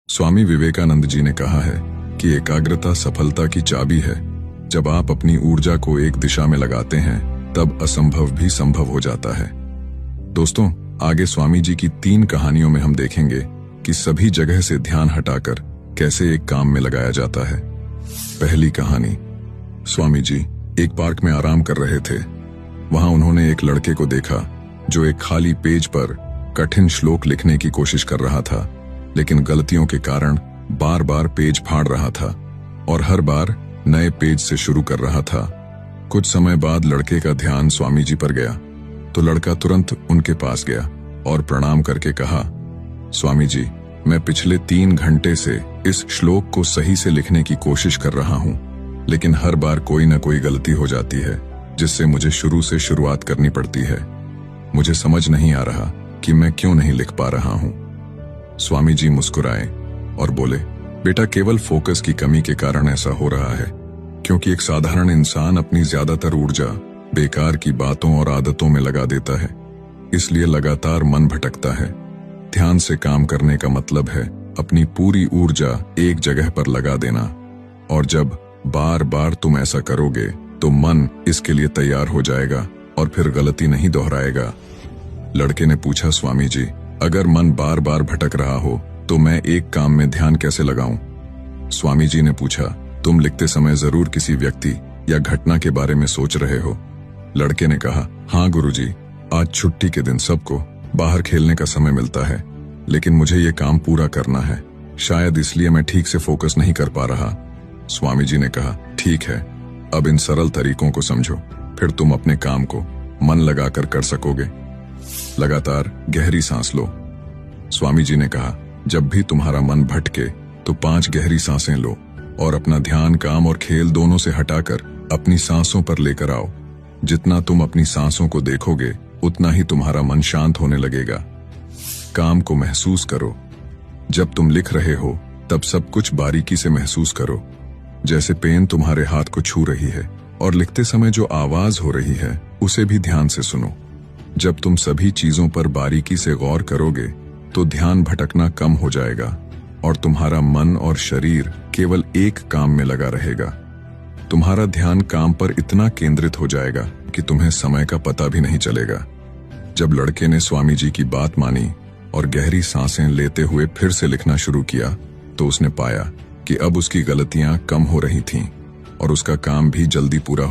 स्वामी विवेकानंद जी ने कहा है कि एकाग्रता सफलता की चाबी है। जब आप अपनी ऊर्जा को एक दिशा में लगाते हैं तब असंभव भी संभव हो जाता है। दोस्तों, आगे स्वामी जी की 3 कहानियों में हम देखेंगे कि सभी जगह से ध्यान हटाकर कैसे एक काम में लगाया जाता है। पहली कहानी। स्वामी जी एक पार्क में आराम कर रहे थे। वहां उन्होंने एक लड़के को देखा जो एक खाली पेज पर कठिन श्लोक लिखने की कोशिश कर रहा था, लेकिन गलतियों के कारण बार बार पेज फाड़ रहा था और हर बार नए पेज से शुरू कर रहा था। कुछ समय बाद लड़के का ध्यान स्वामी जी पर गया तो लड़का तुरंत उनके पास गया और प्रणाम करके कहा, स्वामी जी, मैं पिछले 3 घंटे से इस श्लोक को सही से लिखने की कोशिश कर रहा हूं, लेकिन हर बार कोई ना कोई गलती हो जाती है जिससे मुझे शुरू से शुरुआत करनी पड़ती है। मुझे समझ नहीं आ रहा कि मैं क्यों नहीं लिख पा रहा हूं। स्वामी जी मुस्कुराए और बोले, बेटा, केवल फोकस की कमी के कारण ऐसा हो रहा है, क्योंकि एक साधारण इंसान अपनी ज्यादातर ऊर्जा बेकार की बातों और आदतों में लगा देता है, इसलिए लगातार मन भटकता है। ध्यान से काम करने का मतलब है अपनी पूरी ऊर्जा एक जगह पर लगा देना, और जब बार बार तुम ऐसा करोगे तो मन इसके लिए तैयार हो जाएगा और फिर गलती नहीं दोहराएगा। लड़के ने पूछा, स्वामी जी, अगर मन बार बार भटक रहा हो तो मैं एक काम में ध्यान कैसे लगाऊं? स्वामी जी ने पूछा, तुम लिखते समय जरूर किसी व्यक्ति या घटना के बारे में सोच रहे हो? लड़के ने कहा, हाँ गुरुजी, आज छुट्टी के दिन सबको बाहर खेलने का समय मिलता है, लेकिन मुझे ये काम पूरा करना है, शायद इसलिए मैं ठीक से फोकस नहीं कर पा रहा। स्वामी जी ने कहा, ठीक है, अब इन सरल तरीकों को समझो, फिर तुम अपने काम को मन लगाकर कर सकोगे। लगातार गहरी सांस लो। स्वामी जी ने कहा, जब भी तुम्हारा मन भटके तो 5 गहरी सांसें लो और अपना ध्यान काम और खेल दोनों से हटाकर अपनी सांसों पर लेकर आओ। जितना तुम अपनी सांसों को देखोगे उतना ही तुम्हारा मन शांत होने लगेगा। काम को महसूस करो। जब तुम लिख रहे हो तब सब कुछ बारीकी से महसूस करो, जैसे पेन तुम्हारे हाथ को छू रही है, और लिखते समय जो आवाज हो रही है उसे भी ध्यान से सुनो। जब तुम सभी चीजों पर बारीकी से गौर करोगे तो ध्यान भटकना कम हो जाएगा और तुम्हारा मन और शरीर केवल एक काम में लगा रहेगा। तुम्हारा ध्यान काम पर इतना केंद्रित हो जाएगा कि तुम्हें समय का पता भी नहीं चलेगा। जब लड़के ने स्वामी जी की बात मानी और गहरी सांसें लेते हुए फिर से लिखना शुरू किया तो उसने पाया कि अब उसकी गलतियां कम हो रही थीं और उसका काम भी जल्दी पूरा